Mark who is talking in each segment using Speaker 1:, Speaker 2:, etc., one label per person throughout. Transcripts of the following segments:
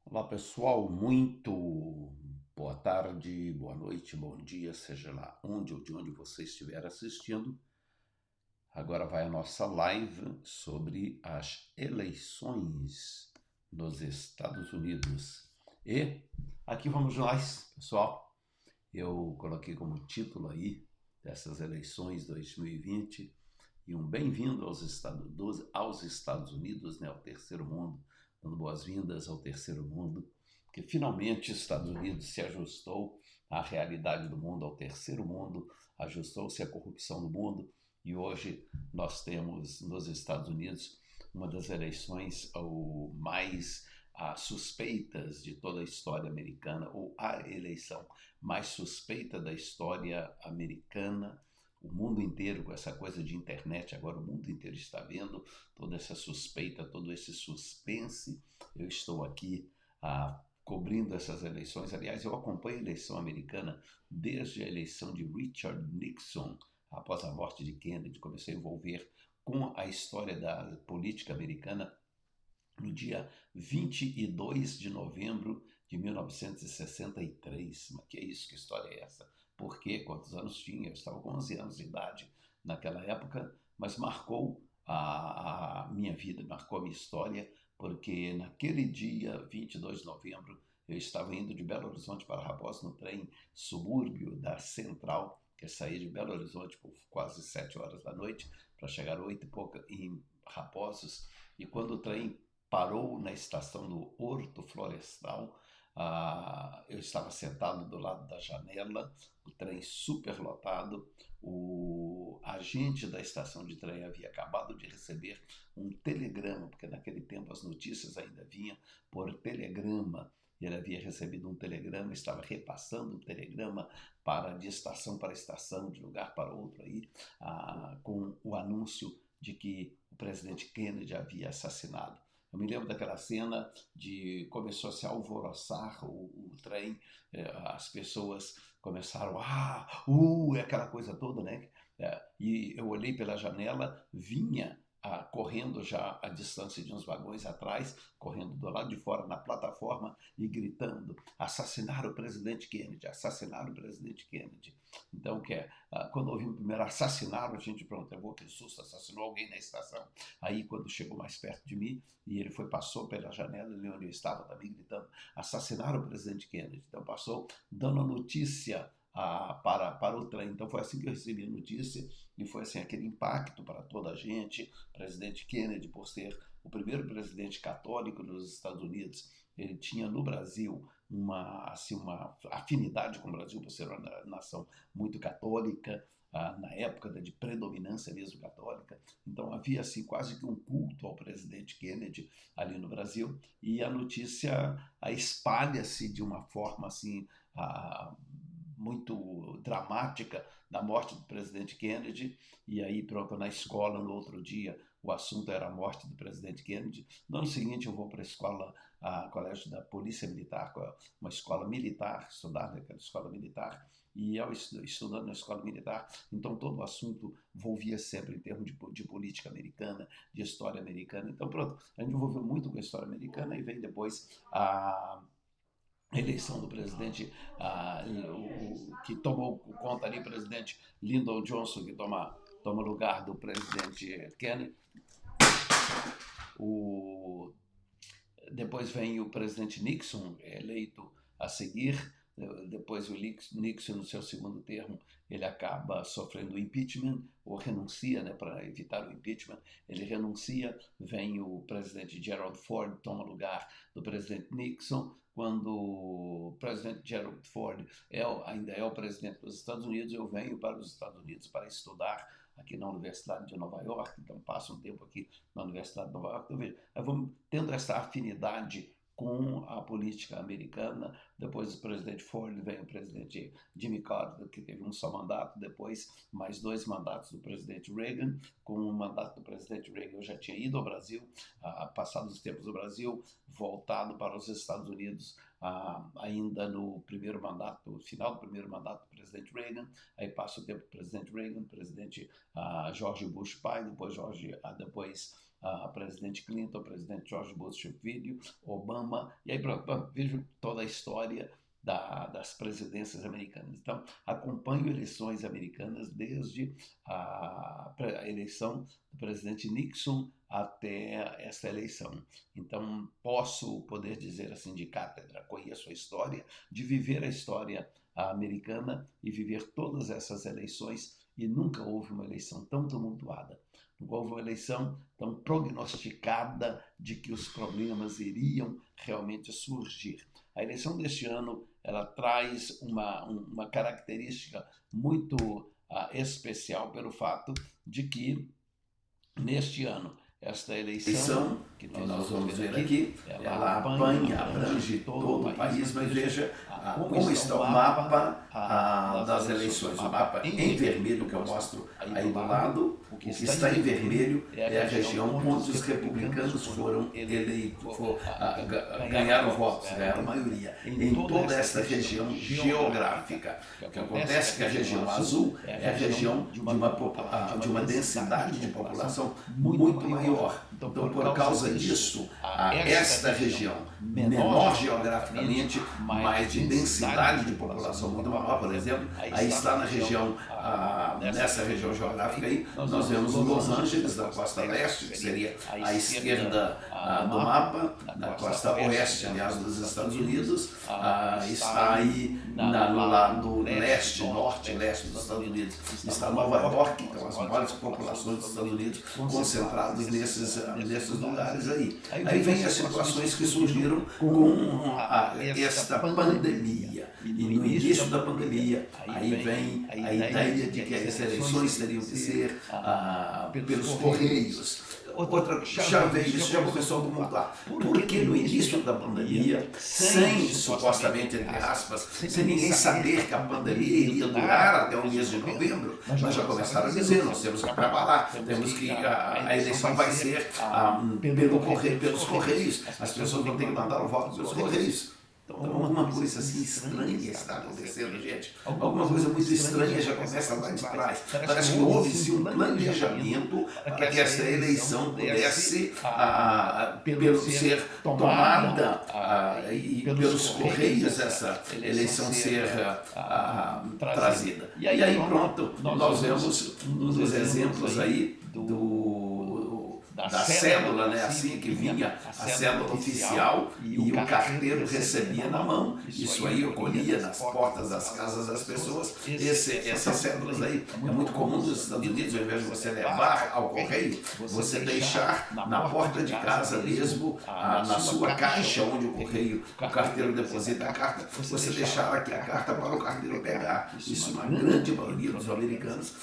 Speaker 1: Olá pessoal, muito boa tarde, boa noite, bom dia, seja lá onde ou de onde você estiver assistindo. Agora vai a nossa live sobre as eleições nos Estados Unidos. E aqui vamos nós, pessoal. Eu coloquei como título aí dessas eleições 2020 e um bem-vindo aos Estados Unidos, né, ao terceiro mundo, dando boas-vindas ao terceiro mundo, porque finalmente os Estados Unidos se ajustou à realidade do mundo, ao terceiro mundo, ajustou-se à corrupção do mundo e hoje nós temos nos Estados Unidos uma das eleições mais suspeitas de toda a história americana, ou a eleição mais suspeita da história americana. O mundo inteiro, com essa coisa de internet, agora o mundo inteiro está vendo toda essa suspeita, todo esse suspense. Eu estou aqui cobrindo essas eleições. Aliás, eu acompanho a eleição americana desde a eleição de Richard Nixon, após a morte de Kennedy. Comecei a envolver com a história da política americana no dia 22 de novembro de 1963. Mas que é isso? Que história é essa? Por quê? Quantos anos tinha? Eu estava com 11 anos de idade naquela época, mas marcou a minha vida, marcou a minha história, porque naquele dia, 22 de novembro, eu estava indo de Belo Horizonte para Raposo no trem subúrbio da Central, que saía de Belo Horizonte por quase 7 horas da noite, para chegar 8 e pouca em Raposos. E quando o trem parou na estação do Horto Florestal. Eu estava sentado do lado da janela, o trem superlotado. O agente da estação de trem havia acabado de receber um telegrama, porque naquele tempo as notícias ainda vinham por telegrama. Ele havia recebido um telegrama, estava repassando o telegrama de estação para estação, de lugar para outro aí, com o anúncio de que o presidente Kennedy havia assassinado. Eu me lembro daquela cena de começou a se alvoroçar o trem, as pessoas começaram, aquela coisa toda, né? E eu olhei pela janela, vinha correndo já a distância de uns vagões atrás, correndo do lado de fora na plataforma e gritando: assassinaram o presidente Kennedy, assassinaram o presidente Kennedy. Então, quando ouvimos primeiro assassinaram, a gente perguntou: que susto, assassinou alguém na estação. Aí, quando chegou mais perto de mim, e ele passou pela janela ali onde eu estava também gritando: assassinaram o presidente Kennedy. Então passou dando a notícia para o trem. Então foi assim que eu recebi a notícia e foi assim aquele impacto para toda a gente. O presidente Kennedy, por ser o primeiro presidente católico dos Estados Unidos, ele tinha no Brasil uma afinidade com o Brasil por ser uma nação muito católica, na época de predominância mesmo católica. Então havia assim quase que um culto ao presidente Kennedy ali no Brasil e a notícia espalha-se de uma forma assim muito dramática da morte do presidente Kennedy. E aí pronto, na escola no outro dia o assunto era a morte do presidente Kennedy. No ano seguinte eu vou para a escola, colégio da Polícia Militar, uma escola militar, estudar naquela escola militar, e eu estudando na escola militar, então todo o assunto envolvia sempre em termos de política americana, de história americana. Então pronto, a gente envolveu muito com a história americana e vem depois a eleição do presidente, que tomou conta ali, o presidente Lyndon Johnson, que toma lugar do presidente Kennedy. O, Depois vem o presidente Nixon, eleito a seguir. Depois o Nixon, no seu segundo termo, ele acaba sofrendo impeachment, ou renuncia, né, para evitar o impeachment. Ele renuncia, vem o presidente Gerald Ford, toma lugar do presidente Nixon. Quando o presidente Gerald Ford ainda é o presidente dos Estados Unidos, eu venho para os Estados Unidos para estudar aqui na Universidade de Nova York, então passo um tempo aqui na Universidade de Nova York. Então, veja, vamos tendo essa afinidade com a política americana. Depois do presidente Ford vem o presidente Jimmy Carter, que teve um só mandato, depois mais 2 mandatos do presidente Reagan. Com o mandato do presidente Reagan eu já tinha ido ao Brasil, passado os tempos do Brasil, voltado para os Estados Unidos, ainda no primeiro mandato, no final do primeiro mandato do presidente Reagan. Aí passa o tempo do presidente Reagan, presidente George Bush pai, depois presidente Clinton, presidente George Bush Filho, Obama, e aí vejo toda a história das presidências americanas. Então, acompanho eleições americanas desde a eleição do presidente Nixon até essa eleição. Então, poder dizer assim de cátedra, conheço a história, de viver a história americana e viver todas essas eleições, e nunca houve uma eleição tão tumultuada. Nunca houve uma eleição tão prognosticada de que os problemas iriam realmente surgir. A eleição deste ano ela traz uma característica muito especial pelo fato de que, neste ano, esta eleição que nós vamos ver aqui, ela abrange todo o país, mas veja como está o mapa das eleições. O mapa em vermelho que eu mostro aí do lado, o que está em vermelho é a região onde os republicanos foram eleitos, ganharam votos, ganharam maioria, em toda essa região geográfica. O que acontece é que a região azul é a região de uma densidade de população muito maior. Então, por causa disso, esta região, menor geograficamente, mas de densidade de população muito maior, por exemplo, aí está na região, nessa região geográfica aí, nós vemos Los Angeles, da costa leste, que seria à esquerda do mapa, na costa oeste, aliás, dos Estados Unidos, está aí no lado leste, norte e leste dos Estados Unidos, está Nova York, que são as maiores populações dos Estados Unidos, concentradas nesses lugares aí. Aí vem as situações que surgiram com esta pandemia. E no início da pandemia, aí vem a ideia de que as eleições teriam que ser pelos correios. Outra vez, isso já começou a tumultuar. Porque no início da pandemia, sem, supostamente, entre aspas, sem ninguém saber que a pandemia iria durar até o mês de novembro, mas já começaram a dizer, nós temos que preparar, temos que a eleição vai ser pelos correios, as pessoas vão ter que mandar o voto pelos correios. Então, alguma coisa assim estranha está acontecendo, gente. Alguma coisa muito estranha já começa lá de trás. Parece que houve-se um planejamento para que essa eleição pudesse ser tomada e pelos correios essa eleição ser trazida. E aí pronto, nós vemos um dos exemplos aí da cédula, né? Assim que vinha a cédula oficial e o carteiro recebia na mão. Isso aí ocorria nas portas das casas das pessoas. Essas cédulas aí é muito comum nos Estados Unidos, ao invés de você levar ao correio, você deixar na porta de casa mesmo, na sua caixa onde o carteiro deposita a carta, você deixar aqui a carta para o carteiro pegar. Isso na grande maioria dos americanos,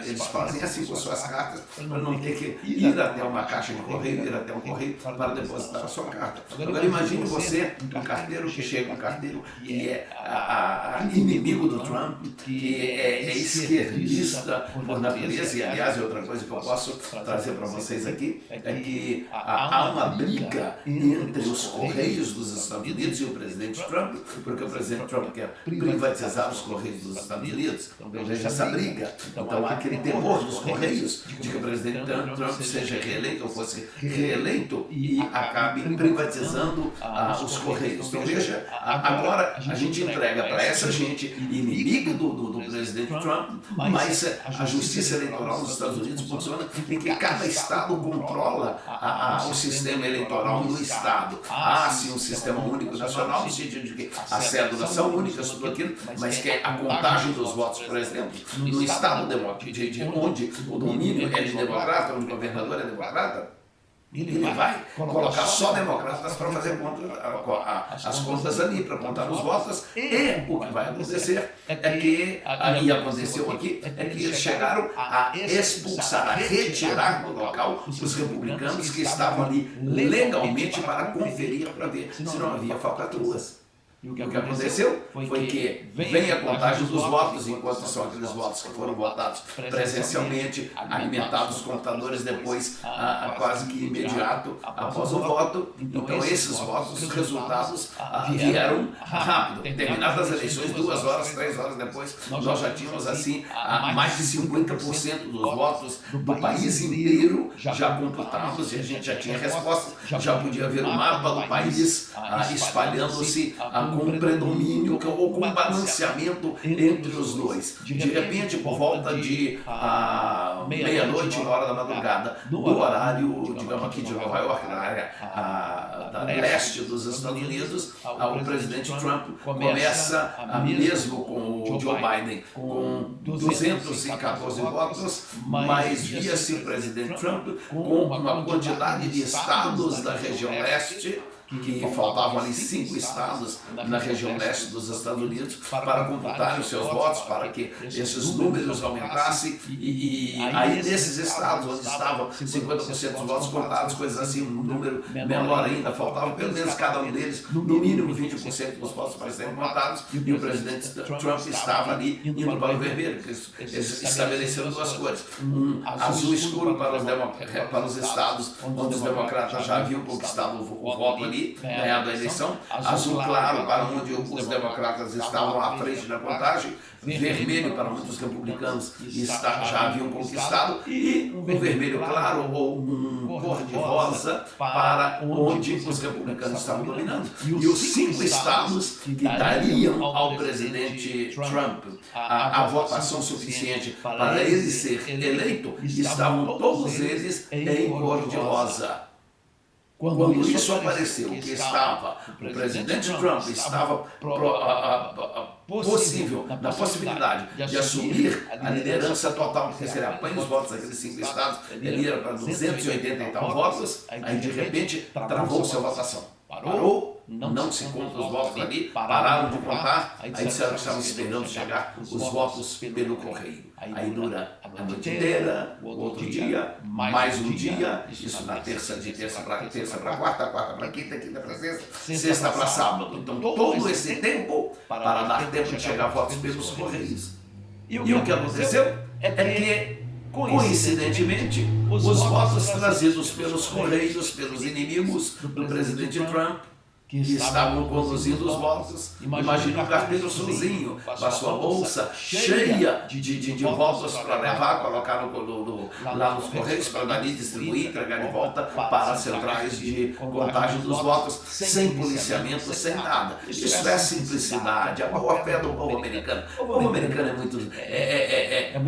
Speaker 1: eles fazem assim com suas cartas, para não ter que ir até uma caixa de correio, ir até um correio para depositar a sua carta. Agora imagine você, um carteiro que chega, um carteiro que é inimigo do Trump, que é esquerdista por natureza, e aliás é outra coisa que eu posso trazer para vocês aqui, é que há uma briga entre os correios dos Estados Unidos e o presidente Trump, porque o presidente Trump quer privatizar os correios dos Estados Unidos. Então veja essa briga. Então há aquele temor dos correios de que o presidente Trump seja reeleito ou fosse reeleito e acabe privatizando os correios. Então veja, agora a gente entrega para essa gente inimiga do presidente Trump, mas a justiça eleitoral dos Estados Unidos funciona em que cada estado controla o sistema eleitoral no estado. Há sim um sistema único nacional, no sentido de que as cédulas são únicas, tudo aquilo, mas que a contagem dos votos, por exemplo, no estado onde o domínio é de democrata, onde o governador é democrata, ele vai colocar só democratas para fazer as contas ali, para contar os votos, e o que vai acontecer é que, e aconteceu aqui, é que eles chegaram a expulsar, a retirar do local os republicanos que estavam ali legalmente para conferir, para ver se não havia falcatruas. E o que aconteceu foi que vem a contagem dos votos, enquanto são aqueles votos que foram votados presencialmente, alimentados os computadores depois, quase que imediato após o voto. Então esses votos, os resultados vieram rápido. Terminadas as eleições, 2 horas, 3 horas depois, nós já tínhamos assim mais de 50% dos votos do país inteiro já computados, e a gente já tinha respostas, já podia ver o mapa do país espalhando-se com um predomínio ou com um balanceamento entre os dois. De repente, por volta de meia-noite, 1 hora da madrugada, do horário, digamos aqui de Nova York, na área da leste dos Estados Unidos, o presidente Trump começa, mesmo com o Joe Biden, com 214 votos, mas via-se o presidente Trump com uma quantidade de estados da região leste, que faltavam ali 5 estados na região leste dos Estados Unidos para computarem os seus votos, para que esses números aumentassem, e aí nesses estados onde estavam 50% dos votos contados, coisas assim, um número menor ainda, faltava pelo menos cada um deles, no mínimo 20% dos votos para serem contados, e o presidente Trump estava ali indo para o vermelho, eles estabeleceram 2 cores, um azul escuro para os estados onde os democratas já haviam conquistado o voto ali, ganhado a eleição, azul claro para onde os democratas estavam à frente da contagem, vermelho para onde os republicanos já haviam conquistado, e um vermelho claro ou um cor-de-rosa para onde os republicanos estavam dominando. E os 5 estados que dariam ao presidente Trump a votação suficiente para ele ser eleito, estavam todos eles em cor-de-rosa. Quando isso apareceu, que estava, o presidente Trump estava na possibilidade de assumir a liderança total, porque se ele apanha os votos daqueles 5 estados, ele ia para 280 e tal votos, aí de repente travou-se a votação. Parou, não se conta os votos ali, pararam de contar, aí disseram que estavam esperando chegar os votos pelo correio. Aí dura a noite inteira, o outro dia, mais um dia, isso na terça para quarta, quarta para quinta, quinta para sexta, sexta para sábado. Então todo esse tempo para dar tempo de chegar votos pelos correios. E o que aconteceu é que, coincidentemente, os votos trazidos pelos correios, pelos inimigos do presidente Trump, que estavam conduzindo os votos. Imagine um carteiro sozinho, com a sua bolsa cheia de votos para levar, colocar lá nos correios, para dali distribuir, entregar de volta para as centrais de contagem dos votos, sem policiamento, sem nada. Isso é simplicidade, a boa-fé do povo americano. O povo americano é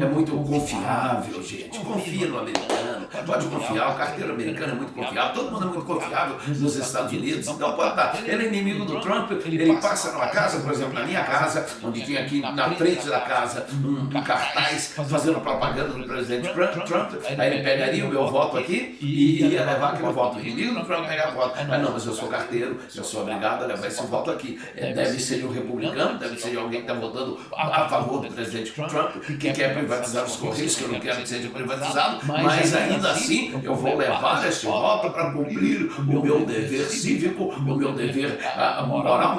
Speaker 1: muito confiável, gente. Confia no americano, pode confiar, o carteiro americano é muito confiável, todo mundo é muito confiável nos Estados Unidos, então pode estar. Ele é inimigo do Trump, ele passa numa casa, por exemplo, na minha casa, onde tinha aqui na frente da casa um cartaz fazendo propaganda do presidente Trump, aí ele pegaria o meu voto aqui e ia levar aquele voto. O inimigo do Trump pegar o voto. Não, mas eu sou carteiro, eu sou obrigado a levar esse voto aqui. Deve ser de um republicano, deve ser de alguém que está votando a favor do presidente Trump, que quer privatizar os correios, que eu não quero que seja privatizado, mas ainda assim eu vou levar esse voto para cumprir o meu dever cívico, o meu dever moral.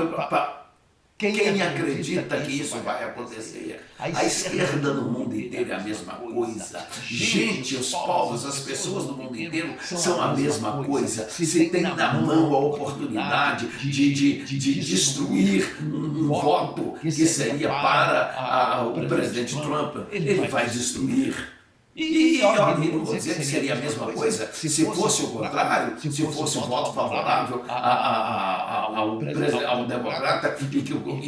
Speaker 1: Quem acredita que isso vai acontecer? A esquerda no mundo inteiro é a mesma coisa. Gente, os povos, as pessoas do mundo inteiro são a mesma coisa. Se tem na mão a oportunidade de destruir um voto que seria para o presidente Trump, ele vai destruir. E olha, não vou dizer que seria a mesma coisa se fosse o contrário, se fosse um voto favorável ao democrata e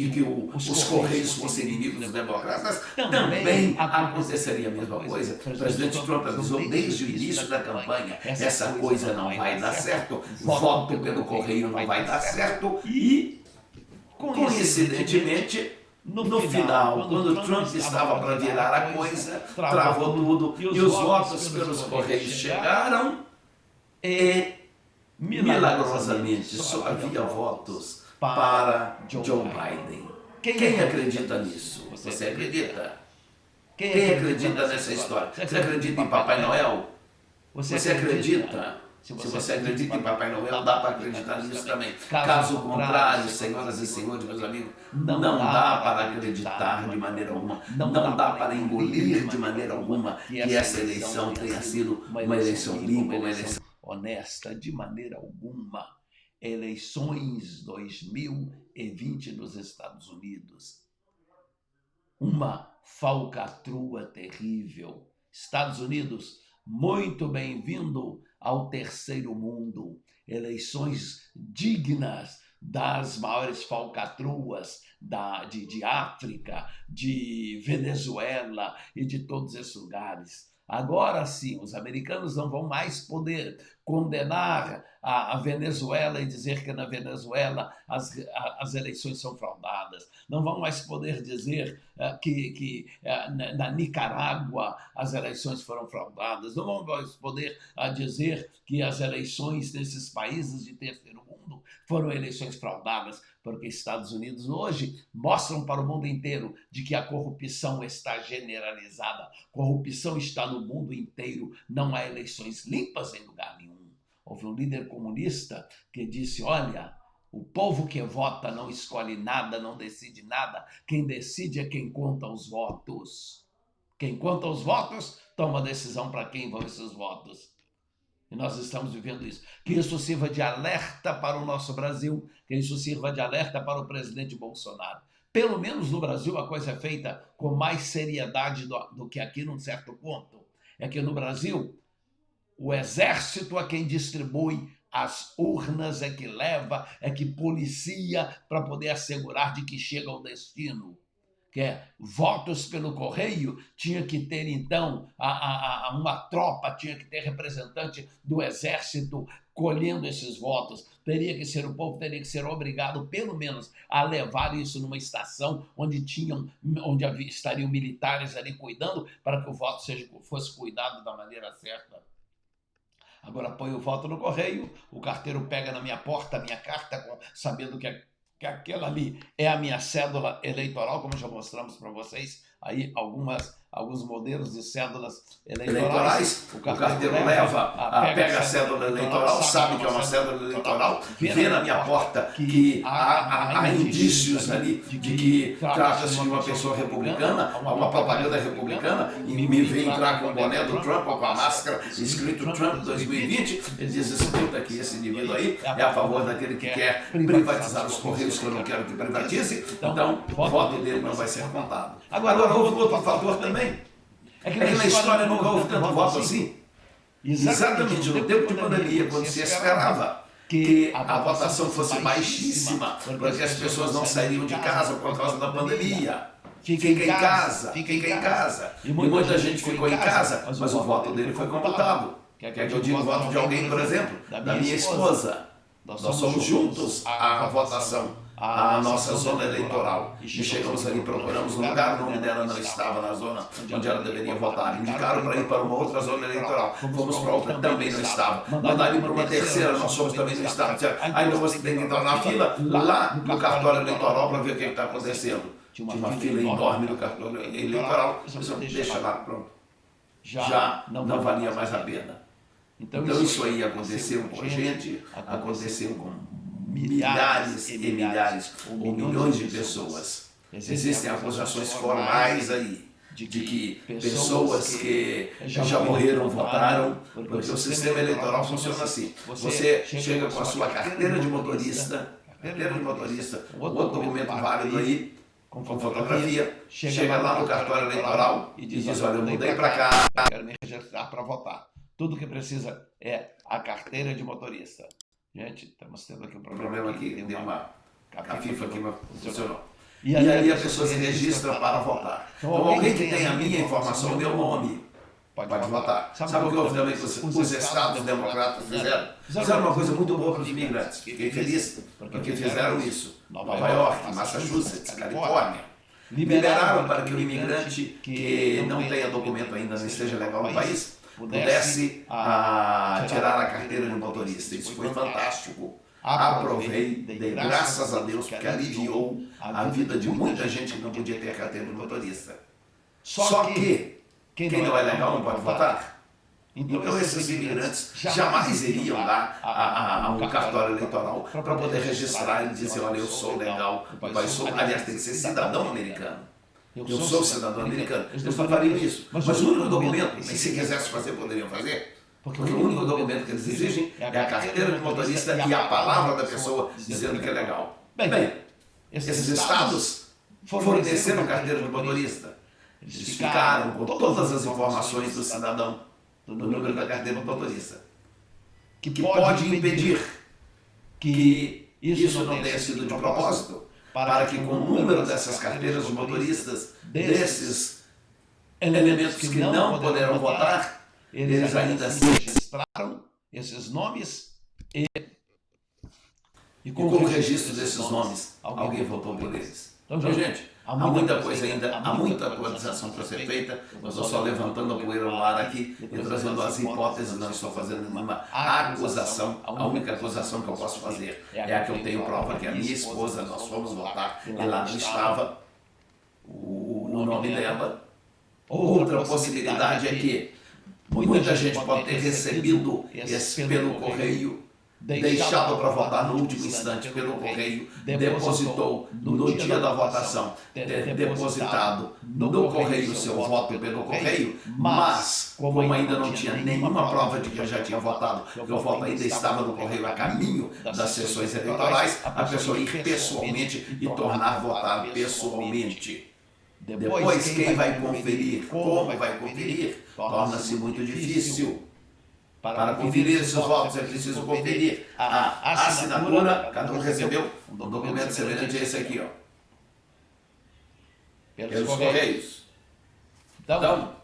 Speaker 1: que os correios fossem inimigos dos democratas, também aconteceria a mesma coisa. O presidente Trump avisou desde o início da campanha: essa coisa não vai dar certo, voto pelo correio não vai dar certo, e coincidentemente, no final, quando Trump estava para virar a coisa, travou tudo e os votos pelos correios chegaram e, milagrosamente, só havia votos para Joe Biden. Quem acredita nisso? Você acredita? Quem acredita nessa história? Você acredita em Papai Noel? Você acredita Se você acredita em Papai Noel, dá para acreditar nisso também. Caso contrário, senhoras e senhores, meus amigos, não dá para acreditar de maneira alguma, não dá para engolir de maneira alguma que essa eleição tenha sido uma eleição limpa, uma eleição honesta, de maneira alguma. Eleições 2020 nos Estados Unidos. Uma falcatrua terrível. Estados Unidos, muito bem-vindo ao terceiro mundo. Eleições dignas das maiores falcatruas de África, de Venezuela e de todos esses lugares. Agora sim, os americanos não vão mais poder condenar a Venezuela e dizer que na Venezuela as eleições são fraudadas. Não vão mais poder dizer que na Nicarágua as eleições foram fraudadas. Não vão mais poder dizer que as eleições nesses países de terceiro mundo foram eleições fraudadas, porque Estados Unidos hoje mostram para o mundo inteiro de que a corrupção está generalizada. Corrupção está no mundo inteiro. Não há eleições limpas em lugar nenhum. Houve um líder comunista que disse, olha, o povo que vota não escolhe nada, não decide nada. Quem decide é quem conta os votos. Quem conta os votos toma a decisão para quem vão esses votos. E nós estamos vivendo isso. Que isso sirva de alerta para o nosso Brasil, que isso sirva de alerta para o presidente Bolsonaro. Pelo menos no Brasil a coisa é feita com mais seriedade do que aqui num certo ponto. É que no Brasil o exército é quem distribui as urnas, é que leva, é que policia para poder assegurar de que chega ao destino. Que é votos pelo correio, tinha que ter, então, uma tropa, tinha que ter representante do exército colhendo esses votos. Teria que ser o povo, teria que ser obrigado, pelo menos, a levar isso numa estação onde estariam militares ali cuidando para que o voto fosse cuidado da maneira certa. Agora põe o voto no correio, o carteiro pega na minha porta a minha carta, sabendo que aquela ali é a minha cédula eleitoral, como já mostramos para vocês, aí alguns modelos de cédulas eleitorais. O carteiro pega a cédula eleitoral, sabe que é uma cédula eleitoral, vê na minha porta que há indícios ali de que trata-se de uma pessoa republicana, há uma propaganda republicana, e me vê entrar com o boné do Trump ou com a máscara escrito Trump 2020, e diz, escuta que esse indivíduo aí é a favor daquele que quer privatizar os correios, que eu não quero que privatize, então o voto dele não vai ser contado. Agora houve outro fator também, é que na história nunca houve tanto voto assim. Exatamente no tempo de pandemia, quando se esperava que a votação fosse baixíssima, porque as pessoas não sairiam de casa por causa da pandemia. Fica em casa. E muita gente ficou em casa, mas o voto dele foi computado. Quer que eu diga o voto de alguém, por exemplo? Da minha esposa. Nós somos juntos à votação, à nossa zona eleitoral. E chegamos ali, procuramos um lugar, o nome dela não estava na zona onde ela deveria votar. Indicaram para ir para uma outra zona eleitoral. Fomos para outra, também não estava. Mandaram ir para uma terceira, nós fomos, também não estava. Aí então você tem que entrar na fila, lá no cartório eleitoral, para ver o que está acontecendo. Tinha uma fila enorme no cartório eleitoral. Deixa lá, pronto. Já não valia mais a pena. Então isso aí aconteceu com a gente, aconteceu com milhares e milhares ou milhões de pessoas. Existem acusações formais aí de que pessoas que já morreram votaram, porque o sistema eleitoral funciona assim. Você chega com a sua carteira de motorista, outro documento válido aí, com fotografia, chega lá no cartório eleitoral e diz, olha, eu mudei para cá, quero me registrar para votar. Tudo que precisa é a carteira de motorista. Gente, estamos tendo aqui um problema aqui, deu uma cafifa aqui, mas funcionou. E aí a pessoa se registra para votar. Então alguém que tem a minha informação, o meu nome, pode votar. Sabe o que houve também que os estados democratas fizeram? Fizeram uma coisa muito boa para os imigrantes. Fiquei feliz porque fizeram isso. Nova York, Massachusetts, Califórnia. Liberaram para que o imigrante que não tenha documento ainda, não esteja legal no país, pudesse tirar a carteira de motorista. Isso foi fantástico. Aprovei, dei graças a Deus, porque aliviou a vida de muita gente que não podia ter a carteira de motorista. Só que quem não é legal não pode votar. Então esses imigrantes jamais iriam lá a um cartório eleitoral para poder registrar e dizer, olha, eu sou legal, aliás, tem que ser cidadão americano. Eu sou cidadão americano. Eles não fariam isso. Mas o único documento, e se quisesse fazer, poderiam fazer, porque o único documento que eles exigem é a carteira de motorista e a palavra da pessoa dizendo que é legal. Bem, esses estados forneceram carteira de motorista. Eles ficaram com todas as informações do cidadão, do número da carteira de motorista, que pode impedir que isso não tenha sido de propósito, para que com o número dessas carteiras de motoristas, desses elementos que não poderão votar, eles ainda assim registraram esses nomes e com o registro desses nomes, alguém votou por eles. Então, gente, há muita coisa ainda, há muita atualização para ser feita. Eu estou só levantando a poeira no ar aqui e trazendo as hipóteses, não estou fazendo nenhuma acusação. A única acusação que eu posso fazer é a que eu tenho prova que a minha esposa, nós fomos votar e lá não estava o nome dela. Outra possibilidade é que muita gente pode ter recebido pelo correio, deixado para votar no último instante pelo correio, depositou no dia da votação, depositado no correio seu voto pelo correio, mas como ainda não tinha nenhuma prova de que eu já tinha votado, que o voto ainda estava no correio a caminho das sessões eleitorais, a pessoa ir pessoalmente e tornar votar pessoalmente. Depois, quem vai conferir, como vai conferir, torna-se muito difícil. Para conferir esses votos é preciso conferir a assinatura, cada um recebeu um documento semelhante a esse aqui, ó, pelos correios. Então,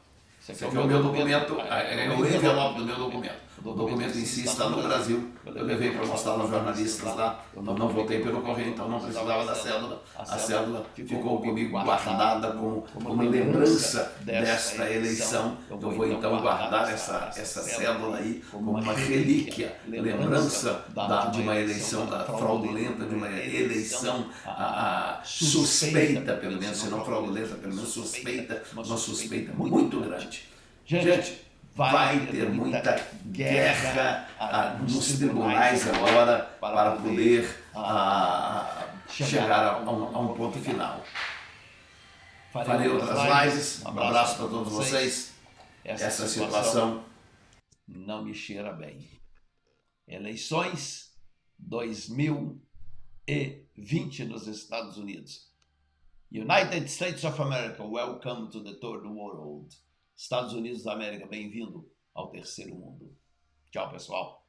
Speaker 1: esse aqui é o meu documento, é o envelope do meu documento. O documento em si está no Brasil, eu levei para mostrar aos jornalistas lá, eu não votei pelo correio, então não precisava da cédula. A cédula ficou comigo guardada como uma lembrança desta eleição. Eu vou então guardar essa cédula aí como uma relíquia, lembrança de uma eleição fraudulenta, de uma eleição suspeita, pelo menos, se não fraudulenta, pelo menos suspeita, uma suspeita muito grande. Gente, vai ter muita guerra nos tribunais agora para poder chegar a um ponto final. Farei outras lives. Um abraço para todos vocês. Essa situação não me cheira bem. Eleições 2020 nos Estados Unidos. United States of America, welcome to the third world. Estados Unidos da América, bem-vindo ao terceiro mundo. Tchau, pessoal.